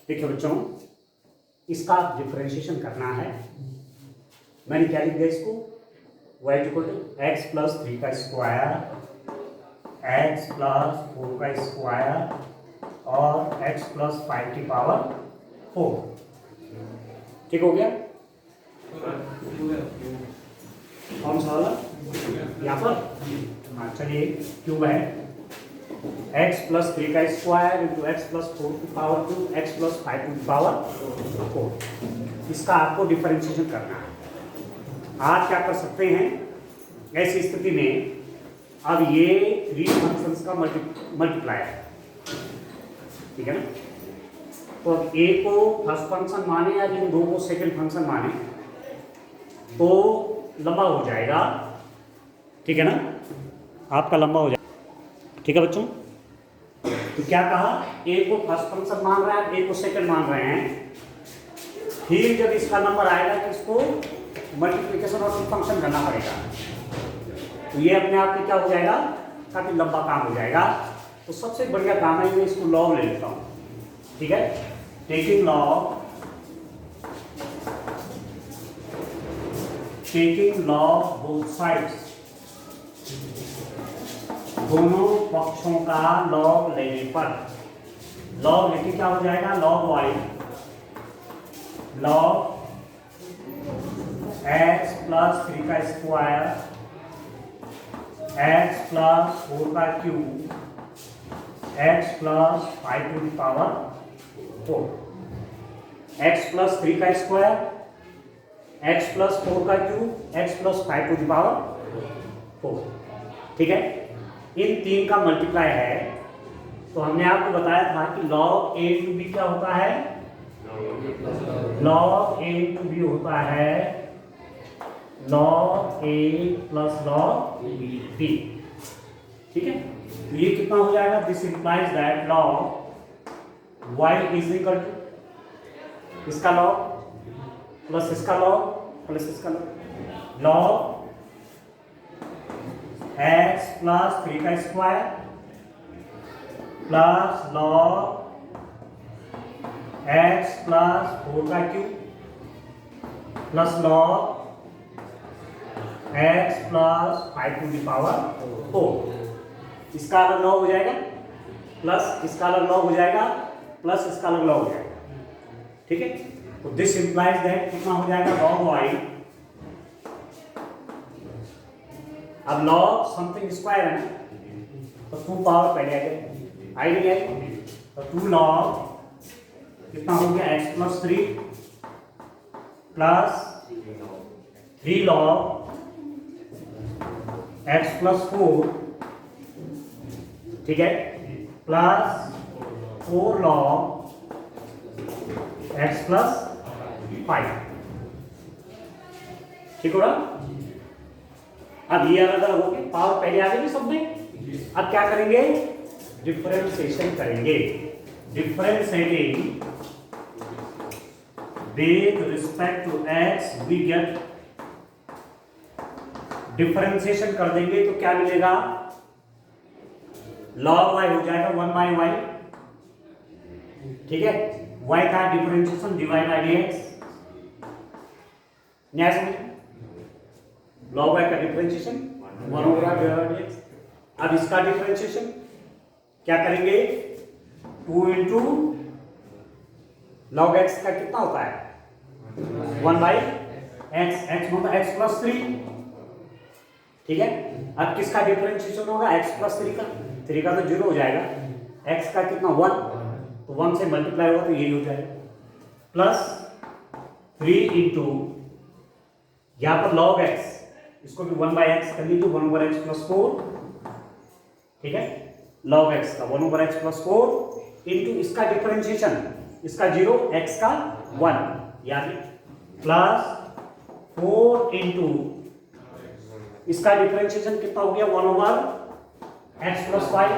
देखिए बच्चों, इसका डिफरेंशिएशन करना है। मैंने क्या लिख दिया इसको, y equal to x plus 3 का स्क्वायर, एक्स प्लस 4 का स्क्वायर और x प्लस 5 की पावर 4। ठीक हो गया? कौन सा वाला यहाँ पर? हाँ चलिए, क्यूब है x प्लस 3 का स्क्वायर इंटू एक्स प्लस 4 की पावर 2, एक्स प्लस 5 की पावर 4। इसका आपको डिफरेंशिएशन करना है। आप क्या कर सकते हैं ऐसी स्थिति में, अब ये 3 फंक्शंस का मल्टीप्लाई है, ठीक है ना? तो अब ए को फर्स्ट फंक्शन माने या इन दो को सेकंड फंक्शन माने तो लंबा हो जाएगा, ठीक है ना? आपका लंबा हो जाएगा, ठीक है बच्चों? तो क्या कहा, ए को फर्स्ट फंक्शन मान रहा है, ए को सेकंड मान रहे हैं। फिर जब इसका नंबर आएगा तो इसको मल्टीप्लिकेशन और फंक्शन करना पड़ेगा, तो ये अपने आप में क्या हो जाएगा, काफी लंबा काम हो जाएगा। तो सबसे बढ़िया काम है, मैं इसको लॉग ले लेता हूँ, ठीक है? टेकिंग लॉग बोथ साइड्स, दोनों पक्षों का लॉग लेने पर, लॉग लेके क्या हो जाएगा, log y log x plus 3 का स्क्वायर, एक्स प्लस 4 का cube, x plus 5 to the power 4। X plus 3 का स्क्वायर, एक्स प्लस 4 का cube, x plus 5 to the power 4, ठीक है? इन तीन का मल्टीप्लाई है। तो हमने आपको बताया था कि लॉग ए टू बी क्या होता है, लॉग ए टू बी होता है log A plus log B, ठीक है? तो ये कितना हो जाएगा, this implies that log y is equal to इसका लॉग प्लस इसका लॉग प्लस इसका लॉग एक्स प्लस 3 का square plus log x plus 4 का cube plus log x plus 5 to the power 4। इसका अलग लॉग हो जाएगा प्लस इसका अलग लॉग हो जाएगा प्लस इसका अलग लॉग हो जाएगा, ठीक है? तो दिस इंप्लाइज दैट कितना हो जाएगा, लॉग वाई। अब लॉग समथिंग स्क्वायर है ना, तो 2 पावर पहले आ गई, आई, तो 2 लॉग कितना हो गया, x plus 3 plus 3 log x plus 4, ठीक है, प्लस 4 लॉग एक्स प्लस 5, ठीक हो रहा? अब ये अलग अलग हो गए, पावर पहले आ गई सब में। अब क्या करेंगे, डिफरेंशिएशन करेंगे। Differentiating with respect to x we get, differentiation कर देंगे तो क्या मिलेगा, लॉग वाई हो जाएगा 1 बाई वाई, ठीक है? वाई का डिफरेंशिएशन डिवाइड बाई डीएक्स, न्याय समझ, लॉग वाई का डिफरेंशिएशन 1 ओवर dx। अब इसका डिफरेंशिएशन क्या करेंगे, 2 इंटू लॉग एक्स का कितना होता है 1 बाई एक्स, एक्स मतलब एक्स प्लस 3, ठीक है? अब किसका डिफरेंशिएशन होगा, एक्स प्लस 3 का, 3 का तो 0 हो जाएगा, एक्स का कितना 1, तो 1 से मल्टीप्लाई होगा तो यही हो जाएगा, प्लस 3 इंटू यहाँ पर लॉग एक्स, इसको भी 1 बाई एक्स कर लीजिए, 1 ओवर एक्स प्लस 4, ठीक है? लॉग एक्स का 1 ओवर एक्स प्लस 4 इंटू इसका डिफरेंशिएशन, इसका 0 एक्स का 1, यानी प्लस 4 इंटू इसका डिफरेंशिएशन कितना हो गया, 1 ओवर एक्स प्लस 5,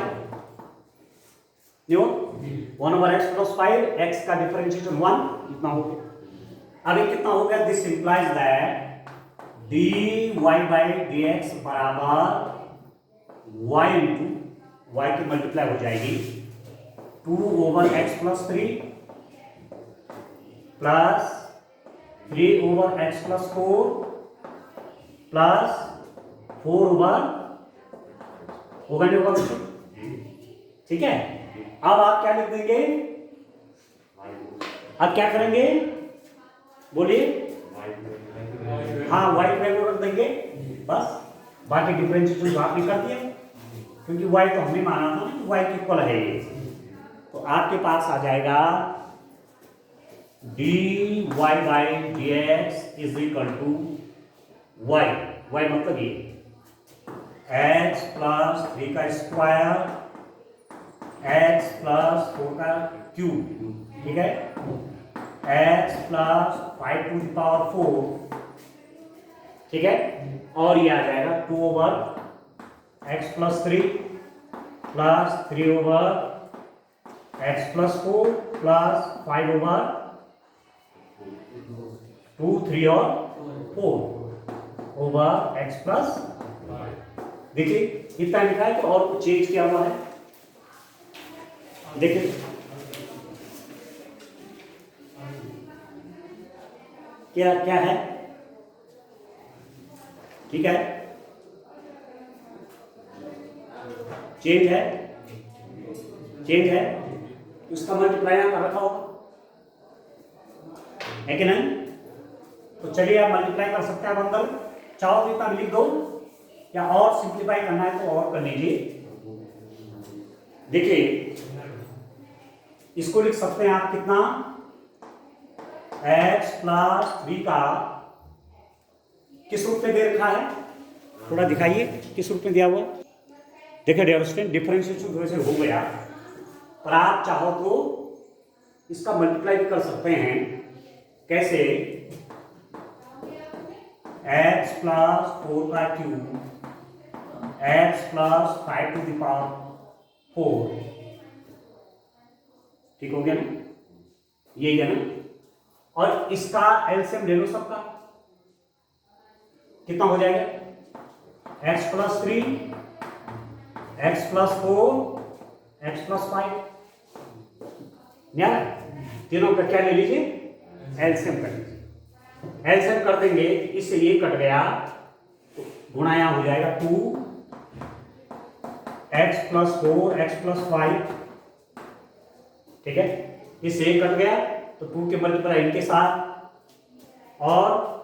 देखो 1 ओवर एक्स प्लस 5, एक्स का डिफरेंशिएशन 1, इतना हो गया। अब ये कितना हो गया, this implies that dy by dx बराबर y इंटू वाई की मल्टीप्लाई हो जाएगी 2 over x plus 3 plus 3/x+4 plus 4 होगा नहीं होगा बच्चों? ठीक है, अब आप क्या लिख देंगे? अब क्या करेंगे बोलिए? हाँ, y वैल्यू रख देंगे बस। बाकी डिफरेंशिएशन तो आपने कर दिया, क्योंकि y तो हमने माना था ना y के इक्वल है ये। तो आपके पास आ जाएगा dy/dx is equal to y मतलब ये x प्लस 3 का स्क्वायर x प्लस 4 का क्यूब, ठीक है, x प्लस 5⁴, ठीक है, और ये आ जाएगा 2/x+3 प्लस 3/x+4 प्लस 5/2, 3 और 4/x+। देखिए इतना लिखा है, तो और कुछ चेंज किया हुआ है? देखिए क्या क्या है, ठीक है, चेंज है, चेंज है, उसका मल्टीप्लाई यहाँ रखा होगा, है कि नहीं? तो चलिए आप मल्टीप्लाई कर सकते हैं अंदर, चाहो तो इतना लिख दो, या और सिंप्लीफाई करना है तो और कर लीजिए। देखिए इसको लिख सकते हैं आप कितना, x+3 का किस रूप में दे रखा है, थोड़ा दिखाइए किस रूप में दिया हुआ है। देखिए डियर स्टूडेंट, डिफरेंशिएशन वैसे हो गया, पर आप चाहो तो इसका मल्टीप्लाई भी कर सकते हैं। कैसे? x+4 का क्यूब x+5⁴, ठीक हो गया ना, यही है ना। और इसका एलसीएम ले लो सबका, कितना हो जाएगा? x+3 x+4 x+5, तीनों का क्या ले लीजिए? एलसीएम कर लीजिए। एलसीएम कर देंगे, इससे ये कट गया, गुणा यहां हो जाएगा 2x+4 x+5, ठीक है, इससे ये कट गया तो 2 के मल्टीप्लाई इनके साथ, और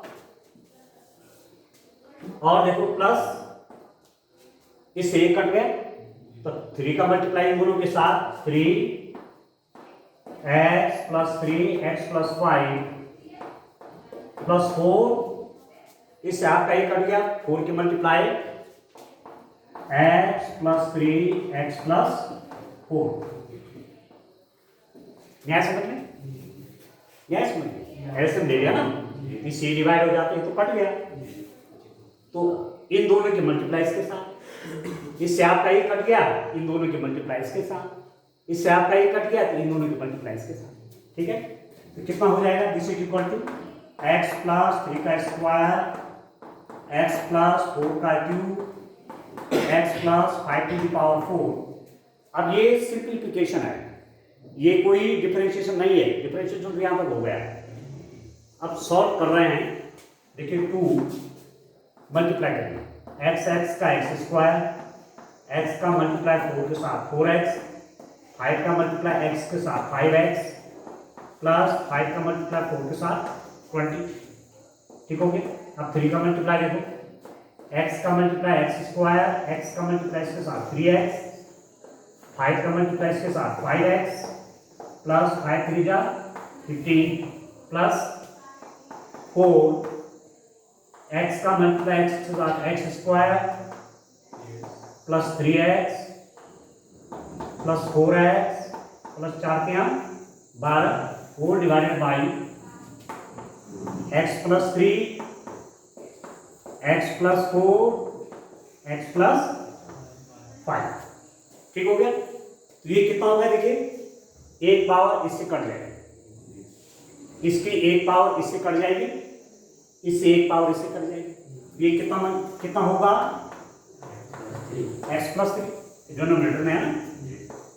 देखो प्लस, इससे ये कट गया तो 3 का मल्टीप्लाई इन दोनों के साथ, 3x+3 x+5 प्लस 4, इससे आपका ये कट गया, 4 के मल्टीप्लाई x+3 x+4। न्याय समझ में? न्याय समझ में? ऐसे ले लिया ना, इससे डिवाइड हो जाते हैं तो कट गया, तो इन दोनों के मल्टीप्लाइज के साथ, इससे आपका ये कट गया इन दोनों के मल्टीप्लाइज के साथ, इससे आपका ये कट गया तो इन दोनों के मल्टीप्लाइज के साथ, ठीक है। तो कितना हो जाएगा? This is equal to x+3 का स्क्वायर x+4 का क्यूब x+5⁴। अब ये सिंप्लीफिकेशन है, ये कोई डिफरेंशिएशन नहीं है, डिफरेंशिएशन तो यहाँ पर हो गया है। अब सॉल्व कर रहे हैं, देखिए 2 मल्टीप्लाई करेंगे, x का x² x का मल्टीप्लाई 4 के साथ 4x, 5 का मल्टीप्लाई x के साथ 5x प्लस 5 का मल्टीप्लाई 4 के साथ 20, ठीक हो गया। अब 3 का मल्टीप्लाई देखो, x का मल्टीप्लाई x² x का मल्टीप्लाई इसके साथ 3x, 5 का मल्टीप्लाई इसके साथ 5x प्लस 5 3 जा 15 प्लस 4 x का मल्टीप्लाई x के साथ x² plus 3x plus 4x plus 4 के यहाँ 12, 4 divided by x+3 x+4 x+5, ठीक हो गया। तो ये कितना हो गया? देखिए एक पावर इससे कट जाएगी, इसकी एक पावर इससे कट जाएगी, इससे एक पावर इससे कट जाएगी, ये कितना होगा? x+3 डिनोमिनेटर में है ना,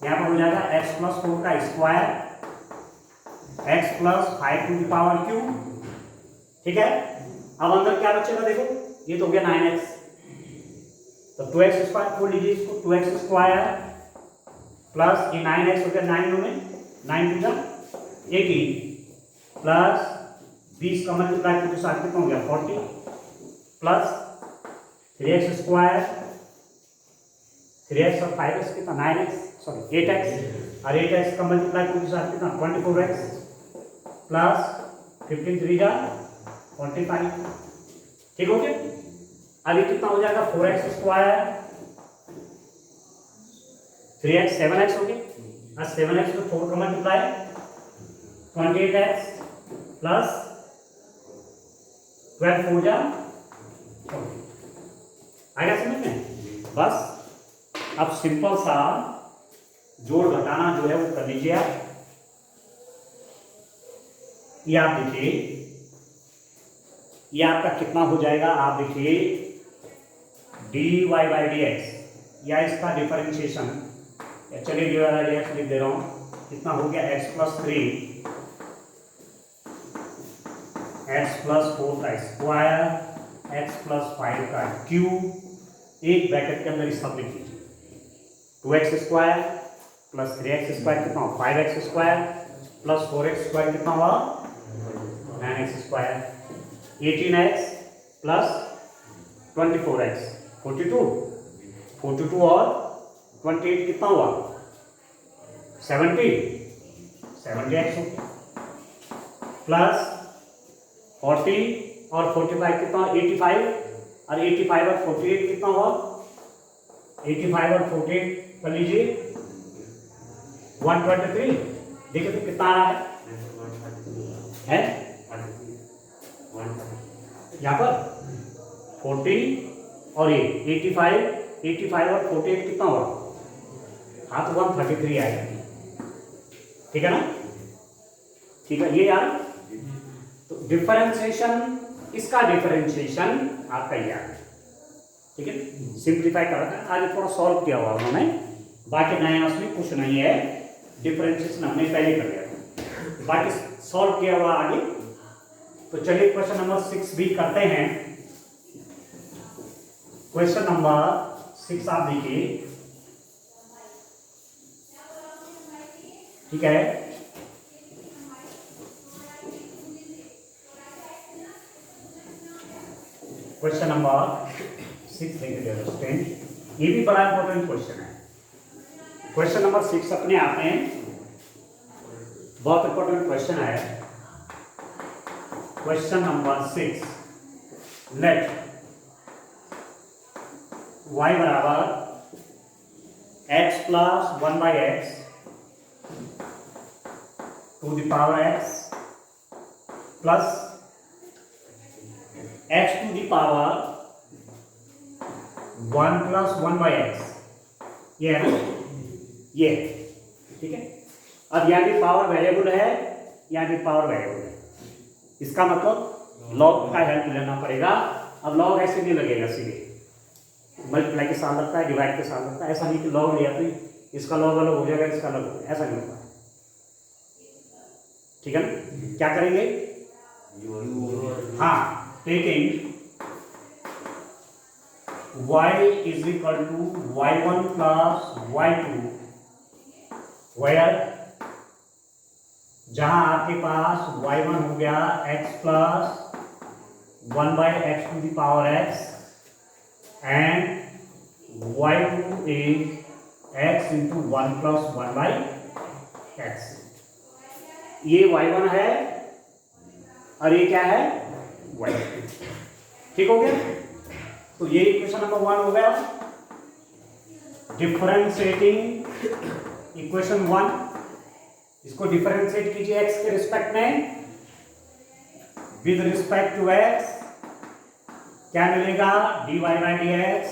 यहाँ पर हो जाएगा x+4 का square x plus 5 to the power q। ठीक है, अब अंदर क्या बचेगा देखो, ये तो हो गया 9x, तो 2x स्क्वायर खोल लीजिए इसको, 2x स्क्वायर प्लस ये 9x हो गया, 9 में 9 टू जा 18 प्लस 20 का मल्टीप्लाई टू के साथ कितना हो गया 40 प्लस 3x स्क्वायर, 3x और 5x कितना 9x सॉरी 8x और 8x का मल्टीप्लाई टू के साथ कितना 24x प्लस 15 3 जा 45। ठीक हो गया, अभी कितना हो जाएगा 4x स्क्वायर, 3x 7x हो गया और 7x में 4 का मल्टीप्लाई 28x प्लस 12 4 जा 40। आएगा समझ में? बस अब सिंपल सा जोड़ घटाना जो है वो कर लीजिए आप। ये आप देखिए, ये आपका कितना हो जाएगा, आप देखिए dy बाई dx या इसका डिफरेंशिएशन, चलिए dy बाई dx लिख दे रहा हूं, कितना हो गया x प्लस 3 x प्लस 4 का स्क्वायर x प्लस 5 का क्यूब, एक ब्रैकेट के अंदर सब लिख लीजिए, 2x square plus 3x square कितना हुआ 5x square plus 4x square कितना हुआ 9x square, 18x plus 24x 42 और 28 कितना हुआ 70x प्लस 40 और 45 कितना 85 और 85 और 48 कितना हुआ 85 और 48 कर लीजिए 123। देखिए तो कितना आ रहा है यहाँ पर 40 और ये 85 और 48 कितना हुआ, हाँ तो 133 आएगा। ठीक है ना, ठीक है ये यार, तो डिफरेंशिएशन, इसका डिफरेंशिएशन आपका ये आ गया। ठीक है, सिंप्लीफाई कर रखा है, आगे थोड़ा सॉल्व किया हुआ उन्होंने, बाकी नया उसमें कुछ नहीं है, डिफरेंशिएशन हमने पहले कर लिया था, बाकी सॉल्व किया हुआ आगे। तो चलिए क्वेश्चन नंबर 6 भी करते हैं। क्वेश्चन नंबर 6 आप देखिए, ठीक है, क्वेश्चन नंबर 6 देखिए स्टूडेंट, ये भी बड़ा इंपॉर्टेंट क्वेश्चन है। क्वेश्चन नंबर 6 अपने आप में बहुत इंपॉर्टेंट क्वेश्चन है। क्वेश्चन नंबर 6, लेट y बराबर x plus 1 by x to the power x plus x to the power 1 plus 1 by x, ये है ना, ये ठीक है। अब यहाँ भी पावर वेरिएबल है, यहाँ भी पावर वेरिएबल है, इसका मतलब लॉग का हेल्प लेना पड़ेगा। अब लॉग ऐसे नहीं लगेगा, सीधे मल्टीप्लाई के साथ लगता है, डिवाइड के साथ लगता है, ऐसा नहीं कि लॉग लिया तो इसका लॉग अलग हो जाएगा, इसका अलग हो जाएगा, ऐसा नहीं होता है। ठीक है ना, क्या करेंगे, हाँ, taking y is equal to y1 plus y2, where जहां आपके पास y1 हो गया x plus 1 by x to the power x and y2 is x into 1 plus 1 by x. ये y1 है और ये क्या है y2। ठीक हो गया, तो ये इक्वेशन नंबर 1 हो गया। डिफरेंशिएटिंग इक्वेशन 1, इसको डिफरेंशिएट कीजिए x के रिस्पेक्ट में, विद रिस्पेक्ट टू x क्या मिलेगा, dy by dx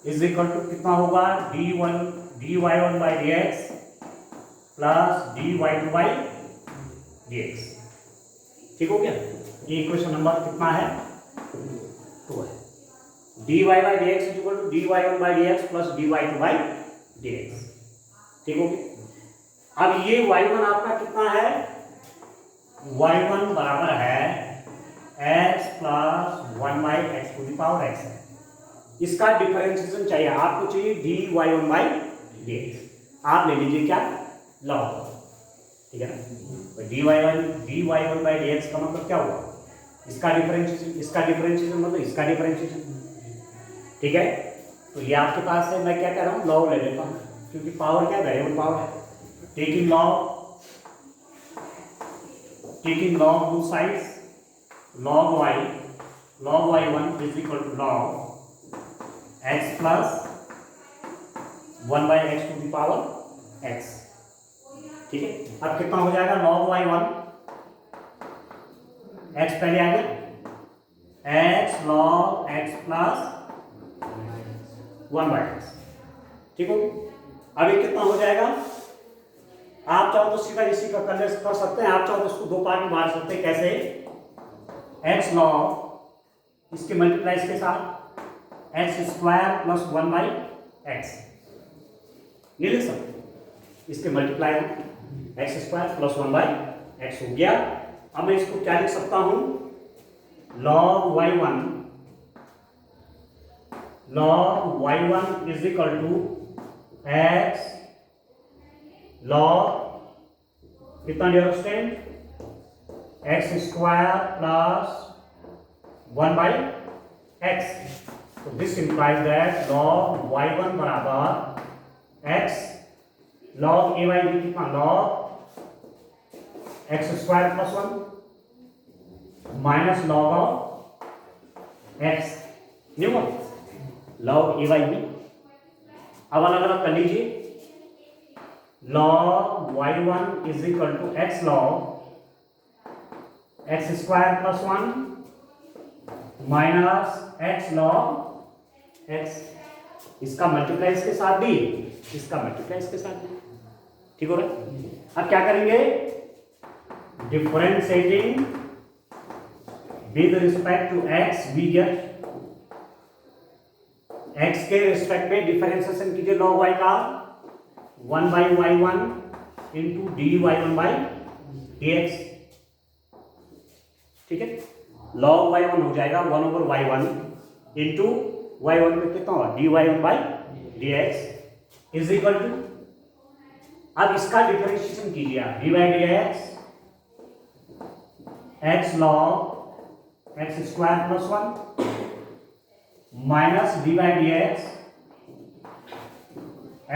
is equal to कितना होगा, dy1 by dx plus dy2 by dx। ठीक हो गया, ये इक्वेशन नंबर कितना है, 2 है। dy by dx is equal to dy1 by dx plus dy2 by dx। ठीक हो गया, अब ये y1 आपका कितना है, y1 बराबर है x plus 1 by x to the power x है। इसका डिफरेंशिएशन चाहिए आपको, चाहिए dy1 बाई dx। आप ले लीजिए क्या, लॉग, ठीक है ना। तो dy1 बाई dx का मतलब क्या हुआ, इसका डिफरेंशिएशन, इसका डिफरेंशिएशन मतलब इसका डिफरेंशिएशन, ठीक है। तो ये आपके पास है, मैं क्या कह रहा हूँ, लॉग ले लेता हूँ, क्योंकि पावर क्या, वेरिएबल पावर है। Taking log both sides, log y1 is equal to log x plus 1 by x to the power x, ठीक है। अब कितना हो जाएगा, log y1 x पहले आ गया, x log x plus 1 by x, ठीक हो। अब ये कितना हो जाएगा, आप चाहो तो सीधा इसी का कन्वर्स कर सकते हैं, आप चाहो तो इसको दो पार्ट में बांट सकते हैं। कैसे, x लॉग इसके मल्टीप्लाई के साथ x square plus 1 by x, ये लिख सकते, इसके multiply x square plus 1 by x हो गया। अब मैं इसको क्या लिख सकता हूं, log y1 is equal to X log कितना dear student, X square plus 1 by X. तो this implies that log y1 बराबर x log a by B कितना, log X square plus 1 minus log of x, नहीं हुआ, log a by B. अब अलग अलग कर लीजिए, log y1 is equal to x log x square plus 1 minus x log x, इसका multiply इसके साथ भी, इसका मल्टीप्लाई इसके साथ भी, ठीक हो रहा है। अब क्या करेंगे, differentiating with respect to x, we get x के रिस्पेक्ट में डिफरेंशिएशन कीजिए log y का, 1 by y1 into dy1 by dx, ठीक है। log y1 हो जाएगा 1 ओवर y1 इंटू y1 में कितना होगा, dy1 by dx is equal to, अब इसका डिफरेंशिएशन कीजिए आप, dy by dx x log x square plus 1 minus dy by dx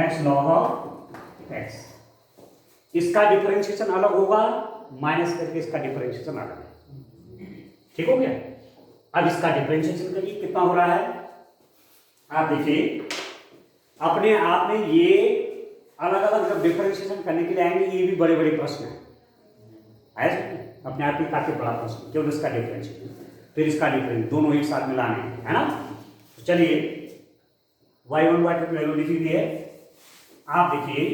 x log of x, इसका डिफरेंशिएशन अलग होगा, माइनस करके इसका डिफरेंशिएशन अलग है, ठीक हो गया। अब इसका डिफरेंशिएशन करिए, कितना हो रहा है, आप देखिए अपने आप में ये अलग अलग जब डिफरेंशिएशन करने के लिए आएंगे, ये भी बड़े बड़े प्रश्न है, अपने आप ही काफी बड़ा प्रश्न, केवल इसका डिफरेंशिएशन, फिर इसका डिफरेंस, दोनों एक साथ मिलाने, है ना। तो चलिए y1 y2 की वैल्यू लिखी हुई है, आप देखिए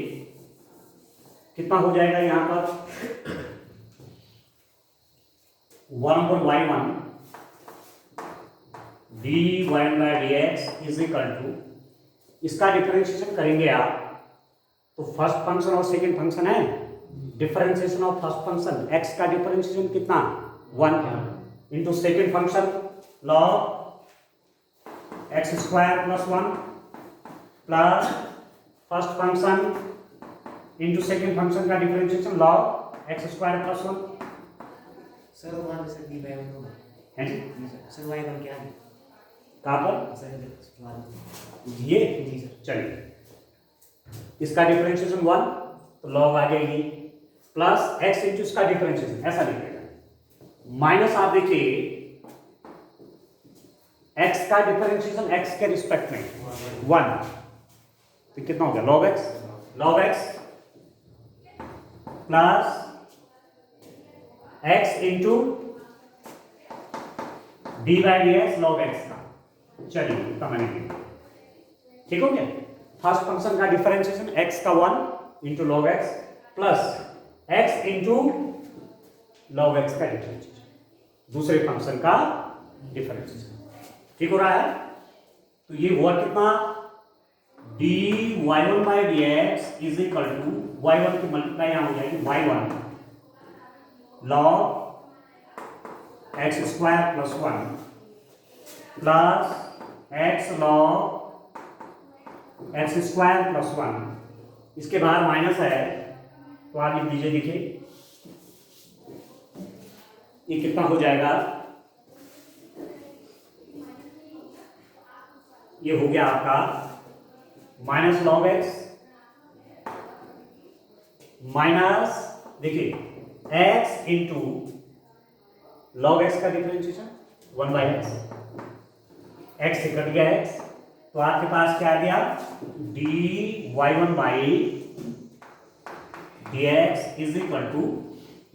कितना हो जाएगा यहां पर, 1 over y1 dy1 by dx is equal to, इसका डिफरेंशिएशन करेंगे आप तो फर्स्ट फंक्शन और सेकंड फंक्शन है, differentiation of first function x का डिफरेंशिएशन कितना 1 into second function log x square plus 1 plus first function into second function का differentiation log x square plus 1। Sir वहाँ से डी बाई वन होगा है जी sir, Y one क्या है कहाँ पर, सर ये जी सर, चलिए इसका डिफरेंशिएशन 1 तो log आ जाएगी प्लस x इंटू इसका डिफरेंशिएशन, ऐसा लिखेगा, माइनस आप देखिए x का डिफरेंशिएशन x के रिस्पेक्ट में 1, तो कितना हो गया log x plus x into d by D x log x का, चलिए इतना मैंने लिखा, ठीक हो गया। फर्स्ट फंक्शन का डिफरेंशिएशन x का 1 into log x plus x into log x का डिफरेंशिएशन, दूसरे फंक्शन का डिफरेंशिएशन, ठीक हो रहा है। तो ये हुआ कितना d y one by D x is equal to y one की मल्टीप्लाई यहाँ हो जाएगी y one log x square plus one plus x log x square plus one, इसके बाहर माइनस है तो आप लिख दीजिए। देखिए ये कितना हो जाएगा, ये हो गया आपका माइनस लॉग एक्स माइनस, देखिए एक्स इंटू लॉग एक्स का डिफरेंशिएशन 1/x, एक्स से कट गया एक्स, तो आपके पास क्या आ गया d y one by D x is equal to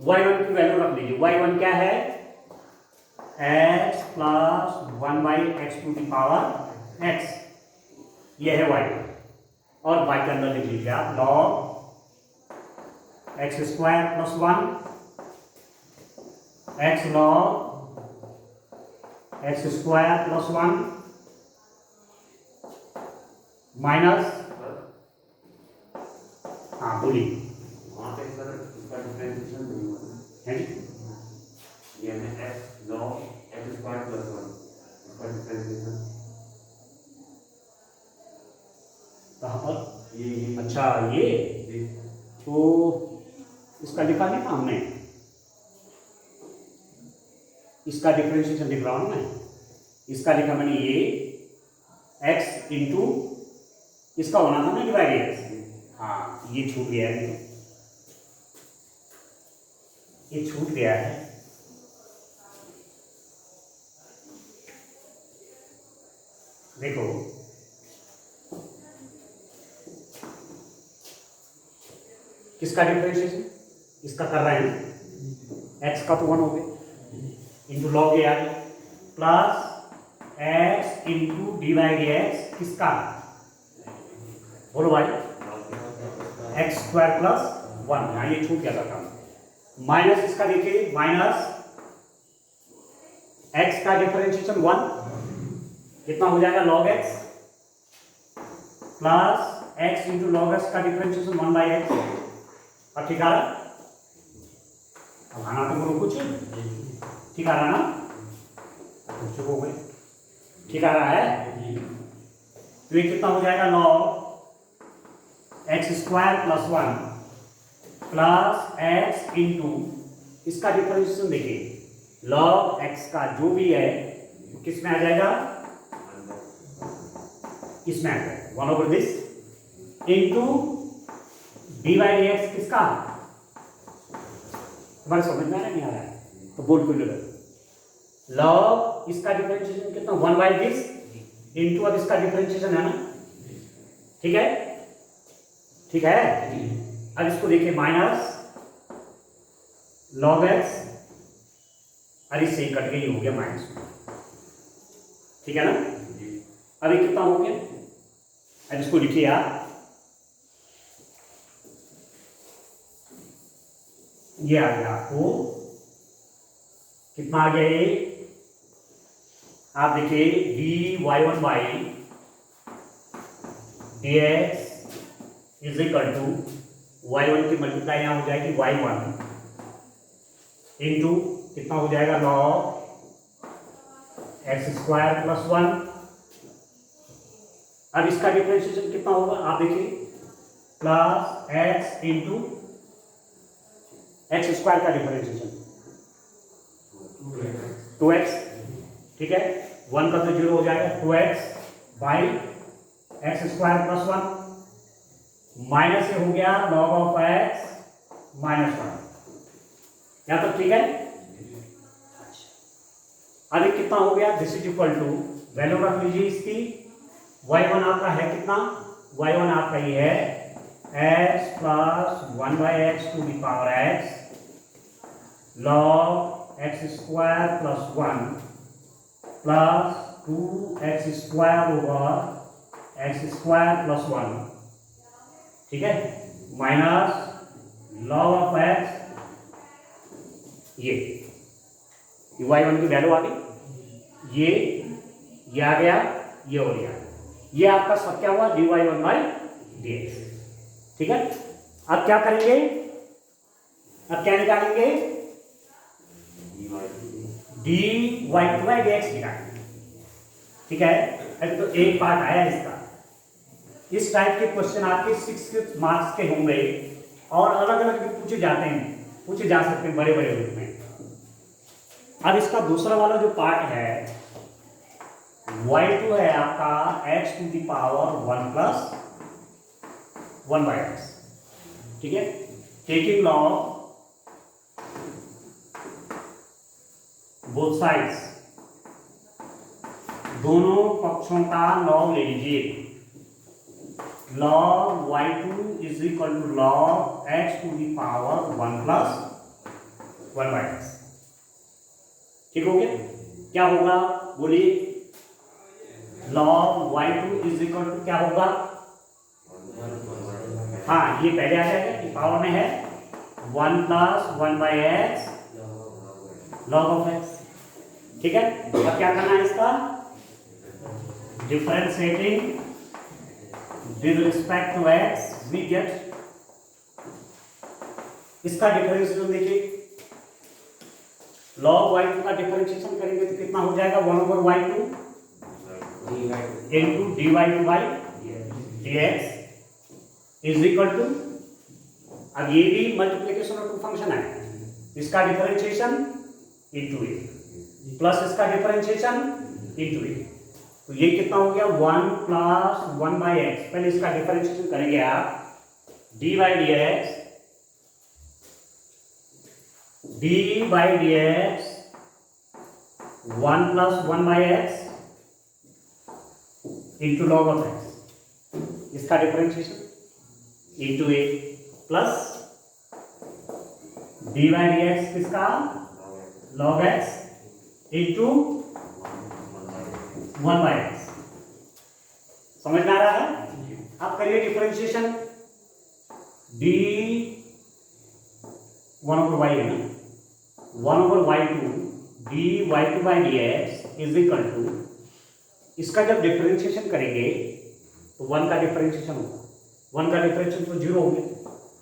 y one की वैल्यू रख लीजिए। वाई वन क्या है, x plus 1/x to the power x, ये है वाई, और वाई के अंदर लिख लीजिए आप log x square plus one x log x square plus one minus, हाँ बोलिए, वहाँ पे सर इसका डिफरेंशिएशन नहीं हुआ है जी, ये है x log x square plus one, इसका डिफरेंशिएशन कहाँ पर, ये अच्छा ये, जी तो इसका लिखा नहीं था हमने, इसका डिफरेंशिएशन लिख रहा हूँ मैं, इसका लिखा मैंने ये x इंटू इसका होना था ना डिवाइड एक्स, हाँ ये छूट गया है, ये छूट गया है, देखो किसका डिफरेंशिएशन, इसका कर रहे हैं, x का तो 1 हो गया इंटू लॉग ए आ गया plus x into d by D X, किसका बोलो भाई, एक्स स्क्वायर प्लस वन, यहाँ ये छूट गया था काम, माइनस इसका देखिए माइनस एक्स का डिफरेंशिएशन 1, कितना हो जाएगा log x plus x into log x का डिफरेंशिएशन 1/x, और ठीक आ रहा, अब आना तो करो कुछ, ठीक आ रहा ना, कुछ हो गए, ठीक आ रहा है, तो ये कितना हो जाएगा log x square plus one plus x into इसका डिफरेंशिएशन देखिए लॉग एक्स का जो भी है तो किस में आ जाएगा, इसमें आ जाएगा 1/this into d by D X, किसका तुम्हारे समझ में आ रहा नहीं आ रहा है तो बोल क्यों लगा, लॉग इसका डिफरेंशिएशन कितना 1/this इंटू, अब इसका डिफरेंशिएशन है ना, ठीक है, ठीक है, अब इसको देखिए माइनस लॉग एक्स, और इससे ही कट गई, हो गया माइनस, ठीक है ना, अभी कितना हो गया, अब इसको लिखिए आप, ये आ गया आपको कितना आ गया, ये आप देखिए d y one by D x is equal to y one की मल्टीप्लाई यहाँ हो जाएगी वाई वन इंटू कितना हो जाएगा log x square plus one, अब इसका डिफरेंशिएशन कितना होगा आप देखिए plus x into x square का डिफरेंशिएशन 2x, ठीक है, 1 का तो 0 हो जाएगा 2x by x square plus 1 minus से हो गया लॉग ऑफ एक्स माइनस 1, यहाँ तक ठीक है, अभी कितना हो गया, this is equal to value रख लीजिए इसकी, y1 आपका है कितना, y1 आपका ये है x plus 1/x to the power x log x square plus 1 plus 2x square over x square plus 1, ठीक है, माइनस लॉग ऑफ एक्स, ये y1 की वैल्यू आ गई, ये आ गया, ये और ये आ गया, ये आपका सब क्या हुआ, dy1 बाई dx। ठीक है, अब क्या करेंगे, अब क्या निकालेंगे, dy2 बाई dx निकालेंगे। ठीक है, अब तो एक पार्ट आया इसका। इस टाइप के क्वेश्चन आपके 6 मार्क्स के होंगे और अलग अलग भी पूछे जाते हैं, पूछे जा सकते हैं बड़े बड़े रूप में। अब इसका दूसरा वाला जो पार्ट है, y2 है आपका x to the power 1 plus 1 by x. ठीक है, टेकिंग लॉग बोथ साइड्स, दोनों पक्षों का लॉग ले लीजिए। Log y2 is equal to log x to the power 1 plus 1 by x. ठीक हो गया, क्या होगा बोलिए, log y2 is equal to क्या होगा, हाँ ये पहले आ जाएगा कि पावर में है 1 plus 1 by x log of x. ठीक है, अब क्या करना है इसका, differentiating with respect to x we get, इसका डिफरेंशिएशन देखिए, log y2 का डिफरेंशिएशन करेंगे तो कितना हो जाएगा, 1/y2 into dy2 by dx is equal to, अब ये भी मल्टीप्लिकेशन ऑफ टू फंक्शन है, इसका डिफरेंशिएशन इंटू ए प्लस इसका डिफरेंशिएशन इंटू ए, तो ये कितना हो गया 1 प्लस 1 बाई एक्स। पहले इसका डिफरेंशिएशन करेंगे आप, D by D X, D by D X 1 plus 1 by X into log of X, इसका differentiation into A plus D by D X किसका, log X into 1 by X. समझ में आ रहा है, आप करिए डिफरेंशिएशन, डी 1/y है ना, 1/y2 d y2 by D x is equal to, इसका जब डिफरेंशिएशन करेंगे तो 1 का डिफरेंशिएशन होगा, 1 का डिफरेंशिएशन तो 0 हो गया,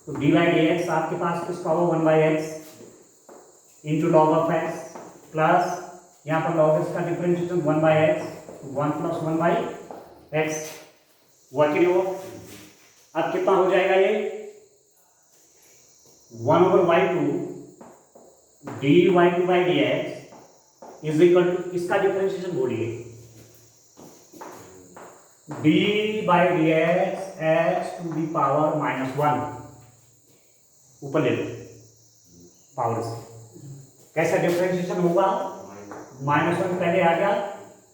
तो डी बाई डी एक्स आपके पास किसका होगा 1 by X into log of x plus यहाँ पर लॉग एक्स का differentiation 1 by x, 1 plus 1 by x हुआ कि नहीं हुआ। अब कितना हो जाएगा ये 1/y2 d y2 by D x is equal to, इसका डिफरेंशिएशन बोलिए, d by D x x to the power -1, ऊपर ले लो पावर से, कैसा डिफरेंशिएशन होगा, -1 पहले आ गया,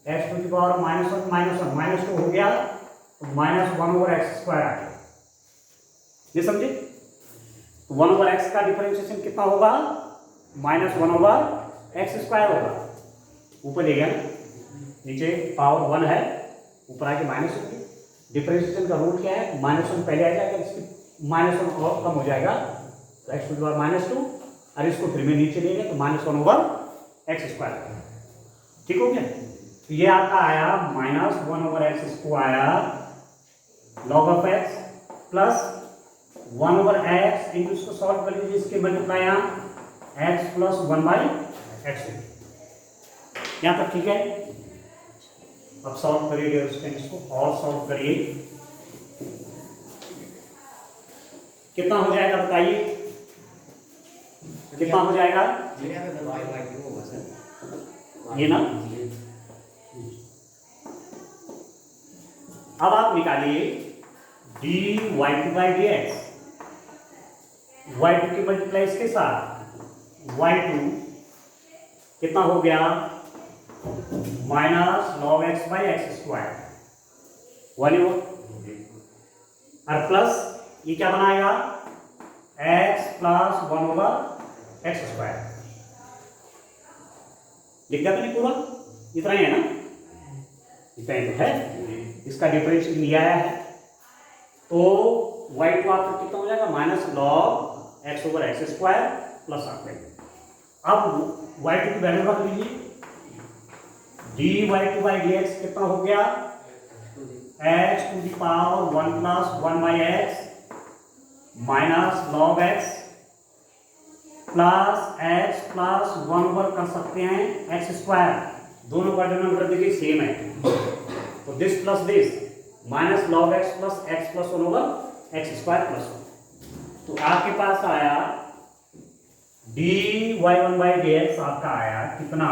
एक्स टू दी पावर -1 -2 हो गया, तो -1/x² आ गया, ये समझे। तो 1/x का डिफरेंशिएशन कितना होगा, -1/x² होगा, ऊपर ले गया, नीचे पावर 1 है, ऊपर आके माइनस हो गया, डिफरेंशिएशन का रूट क्या है, -1 पहले आ जाएगा, इसकी -1 और कम हो जाएगा, तो एक्स टू दी पावर -2, और इसको फिर में नीचे ले गए तो -1/x²। ठीक हो गया, तो ये आपका आया -1/x² log of x plus 1/x into, इसको सॉल्व कर लीजिए, इसके multiply x plus 1 by x. यहाँ तक ठीक है, अब सॉल्व करिए इसको और सॉल्व करिए, कितना हो जाएगा बताइए, कितना हो जाएगा ये ना। अब आप निकालिए D y2 by D x, y2 की मल्टीप्लाई इसके साथ, y2 कितना हो गया -log x बाई x², 1 ही हो, और प्लस ये क्या बनाएगा x प्लस 1/x², लिख दिया नहीं पूरा, इतना ही है ना, इतना ही तो है, इसका डिफरेंशिएशन लिया है, तो y2 आपका कितना हो जाएगा -log x/x² प्लस आपका, अब y2 की वैल्यू रख लीजिए, dy2 बाई dx कितना हो गया x to the power 1 plus 1 by x minus log x plus x plus 1 over कर सकते हैं x स्क्वायर, दोनों का डिनोमिनेटर देखिए सेम है, तो this plus this minus log x plus 1 over x square plus 1। तो आपके पास आया dy1 by dx आपका आया कितना,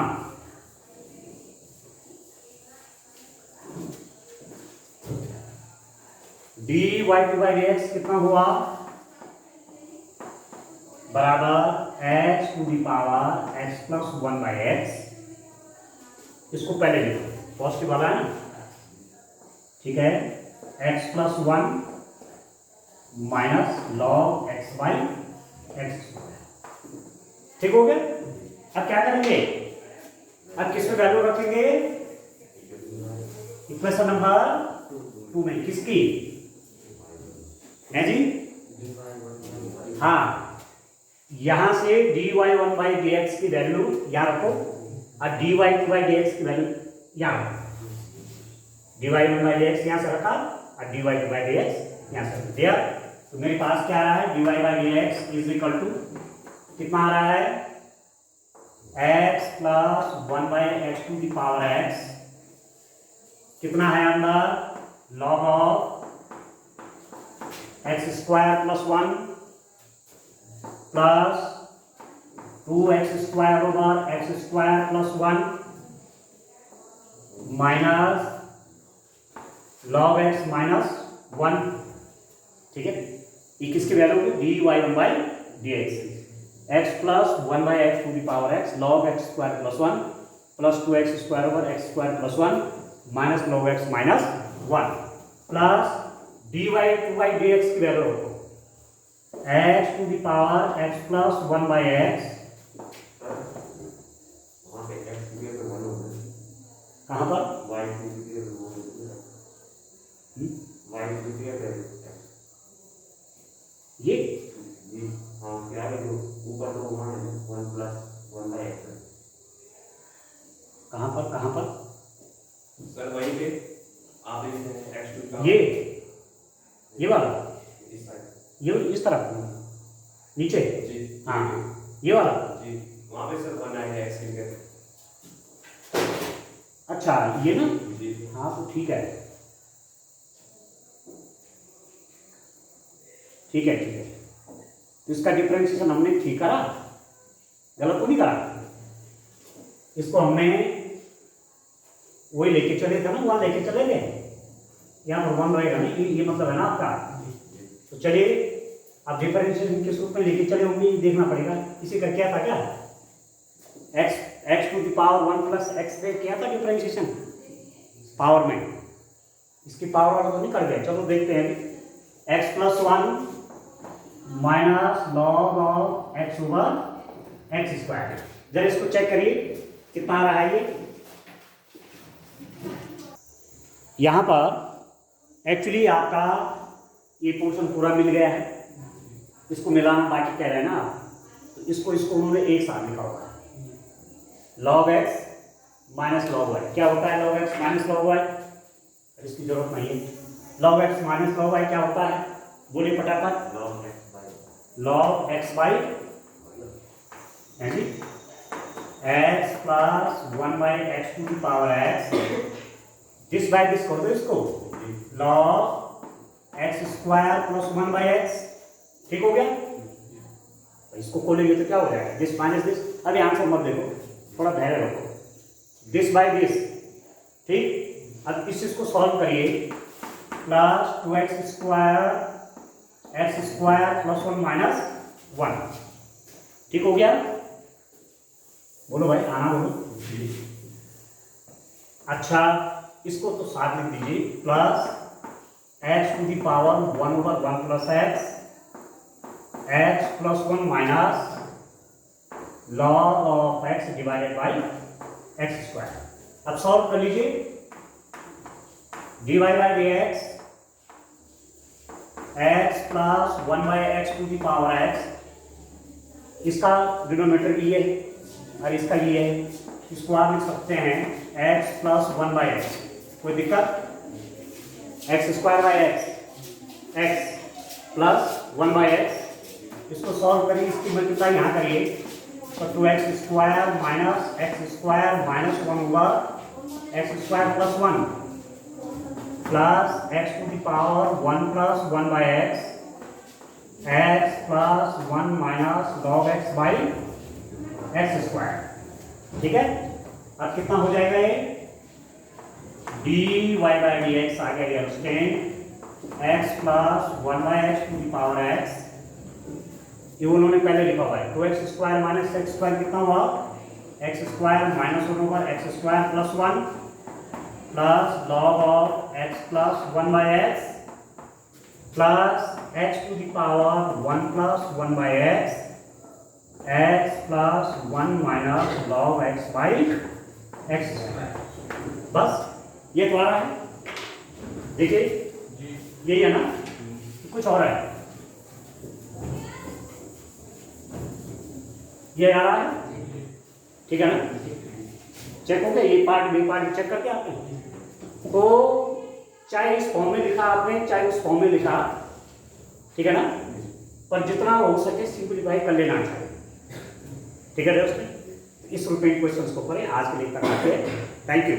dy2 by dx कितना हुआ बराबर x to the power x plus 1 by x. इसको पहले लिखो, पॉजिटिव वाला है ना, ठीक है, x plus 1 minus log x by x, ठीक हो गया। अब क्या करेंगे, अब किस में वैल्यू रखेंगे, इक्वेशन नंबर 2 में, किसकी है जी, हाँ, यहां से dy1 by dx की वैल्यू यहां रखो और dy2 by dx की वैल्यू यहां रखो, dy1 by dx यहां से रखा और dy2 by dx यहां से दिया। तो मेरे पास क्या आ रहा है, dy by dx is equal to कितना आ रहा है, x plus 1 by x to the power x, कितना है अंदर log of x square plus 1 plus 2x square over x square plus 1 minus log x minus 1, ठीक है, ये किसकी वैल्यू होगी, dy1 by dx, x plus 1 by x to the power x log x square plus 1 plus 2x square over x square plus 1 minus log x minus 1 plus dy2 by dx की value होगी x to the power x plus 1 by x, वहाँ पे x की जगह 1 होगा, कहाँ पर y की जगह 1 होगा, y की जगह x, ये हाँ क्या है, जो ऊपर तो वहाँ है 1 प्लस 1 बाई एक्स, कहाँ पर सर वहीं पे आप लिखते हैं x टू ये वाला, इस साइड ये इस तरफ नीचे, जी हाँ ये वाला, जी, वहाँ पे सर 1 आएगा x की जगह, अच्छा ये ना, जी हाँ तो ठीक है, ठीक है, तो इसका डिफरेंशिएशन हमने ठीक करा, गलत तो नहीं करा, इसको हमने वही लेके चले थे ना, वहाँ लेके चले गए, यहाँ पर 1 रहेगा ना, ये मतलब है ना आपका। तो चलिए अब डिफरेंशिएशन किस रूप में लेके चले होंगे देखना पड़ेगा। इसी का क्या था, क्या x to the power 1 plus x पे क्या था डिफरेंशिएशन पावर में, इसकी पावर वाला तो नहीं कर गया, चलो देखते हैं अभी, x plus 1 minus log of x over x square, जरा इसको चेक करिए कितना आ रहा है ये, यहाँ पर एक्चुअली आपका ये पोर्शन पूरा मिल गया है, इसको मिलाना बाकी कह रहे हैं ना, तो इसको उन्होंने एक साथ लिखा हुआ है, log x minus log y, क्या होता है log x minus log y, इसकी जरूरत नहीं है, log x minus log y क्या होता है, बोलिए फटाफट, log x by x plus 1 by x to the power x, this by this कर दो इसको, log x square plus 1 by x, ठीक हो गया, इसको खोलेंगे तो क्या हो जाएगा, दिस माइनस दिस, अभी आंसर मत देखो, थोड़ा धैर्य रखो, दिस बाई दिस, ठीक। अब इस चीज को सॉल्व करिए, plus 2x square x square plus 1 minus 1, ठीक हो गया, बोलो भाई, आना बोलो, अच्छा इसको तो साथ लिख दीजिए, plus x to the power 1 over 1 plus x plus 1 minus log of x divided by x square. अब सॉल्व कर लीजिए, dy by D x plus 1 by x to the power x, इसका डिनोमिनेटर ये है और इसका ये है, इसको आप लिख सकते हैं x प्लस 1 बाई एक्स, कोई दिक्कत, x square by x plus 1 by x. इसको सॉल्व करिए, इसकी मल्टीप्लाई यहाँ करिए तो 2x square minus x square minus 1 होगा x square plus 1 plus x to the power 1 plus 1 by x plus 1 minus log x by x square. ठीक है, अब कितना हो जाएगा ये dy बाई डी एक्स आ गया, understand x plus 1 by x to the power x, ये उन्होंने पहले लिखा हुआ है। 2x square minus x square कितना हुआ x square minus 1 over x square plus 1 plus log of x plus 1 by x plus x to the power 1 plus 1 by x plus 1 minus log x by x square. बस ये तो आ रहा है, देखिए यही है ना, कुछ और है ये आ रहा है, ठीक है ना। चेक हो गया ये पार्ट चेक करके आपने, तो चाहे इस फॉर्म में लिखा आपने चाहे उस फॉर्म में लिखा, ठीक है ना, पर जितना हो सके सिंपलीफाई कर लेना चाहिए। ठीक है दोस्तों, इस रूप में क्वेश्चंस को करें। आज के लिए इतना काफी है। Thank you.